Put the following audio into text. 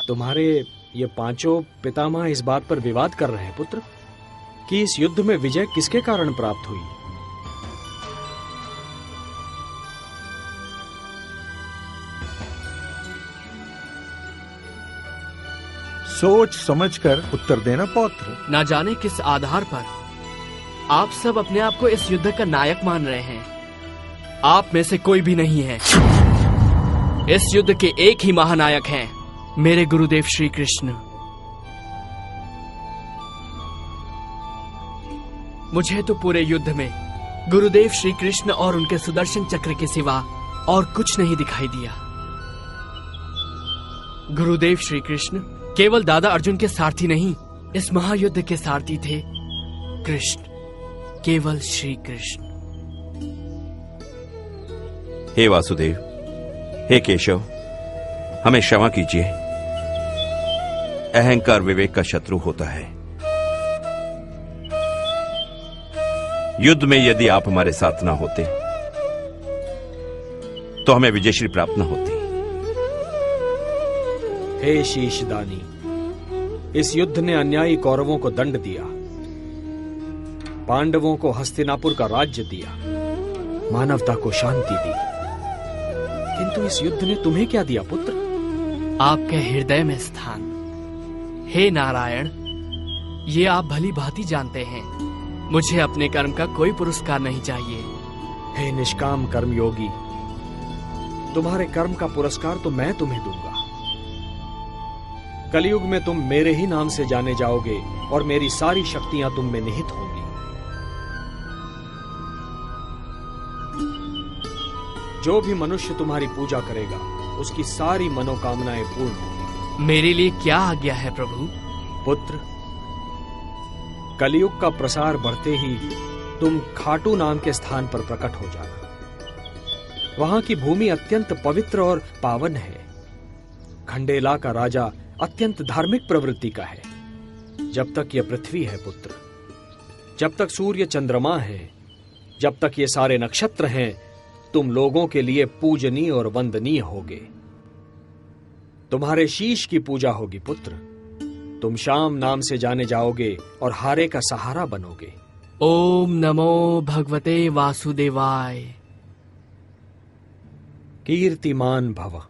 तुम्हारे ये पांचों पितामह इस बात पर विवाद कर रहे हैं पुत्र कि इस युद्ध में विजय किसके कारण प्राप्त हुई। सोच समझकर उत्तर देना पौत्र। ना जाने किस आधार पर आप सब अपने आप को इस युद्ध का नायक मान रहे हैं। आप में से कोई भी नहीं है। इस युद्ध के एक ही महानायक हैं, मेरे गुरुदेव श्री कृष्ण। मुझे तो पूरे युद्ध में गुरुदेव श्री कृष्ण और उनके सुदर्शन चक्र के सिवा और कुछ नहीं दिखाई दिया। गुरुदेव श्री कृष्ण केवल दादा अर्जुन के सारथी नहीं, इस महायुद्ध के सारथी थे कृष्ण, केवल श्री कृष्ण। हे वासुदेव, हे केशव, हमें क्षमा कीजिए। अहंकार विवेक का शत्रु होता है। युद्ध में यदि आप हमारे साथ ना होते तो हमें विजयश्री प्राप्त न होती। हे शीशदानी, इस युद्ध ने अन्यायी कौरवों को दंड दिया, पांडवों को हस्तिनापुर का राज्य दिया, मानवता को शांति दी, किंतु इस युद्ध ने तुम्हें क्या दिया पुत्र? आपके हृदय में स्थान। हे नारायण, ये आप भली भांति जानते हैं, मुझे अपने कर्म का कोई पुरस्कार नहीं चाहिए। हे निष्काम कर्मयोगी, तुम्हारे कर्म का पुरस्कार तो मैं तुम्हें दूंगा। कलयुग में तुम मेरे ही नाम से जाने जाओगे और मेरी सारी शक्तियां तुम में निहित होंगी। जो भी मनुष्य तुम्हारी पूजा करेगा उसकी सारी मनोकामनाएं पूर्ण होंगी। मेरे लिए क्या आज्ञा है प्रभु? पुत्र, कलयुग का प्रसार बढ़ते ही तुम खाटू नाम के स्थान पर प्रकट हो जाना। वहां की भूमि अत्यंत पवित्र और पावन है। खंडेला का राजा अत्यंत धार्मिक प्रवृत्ति का है। जब तक यह पृथ्वी है पुत्र, जब तक सूर्य चंद्रमा है, जब तक ये सारे नक्षत्र हैं, तुम लोगों के लिए पूजनीय और वंदनीय होगे। तुम्हारे शीश की पूजा होगी पुत्र। तुम शाम नाम से जाने जाओगे और हारे का सहारा बनोगे। ओम नमो भगवते वासुदेवाय। कीर्तिमान भव।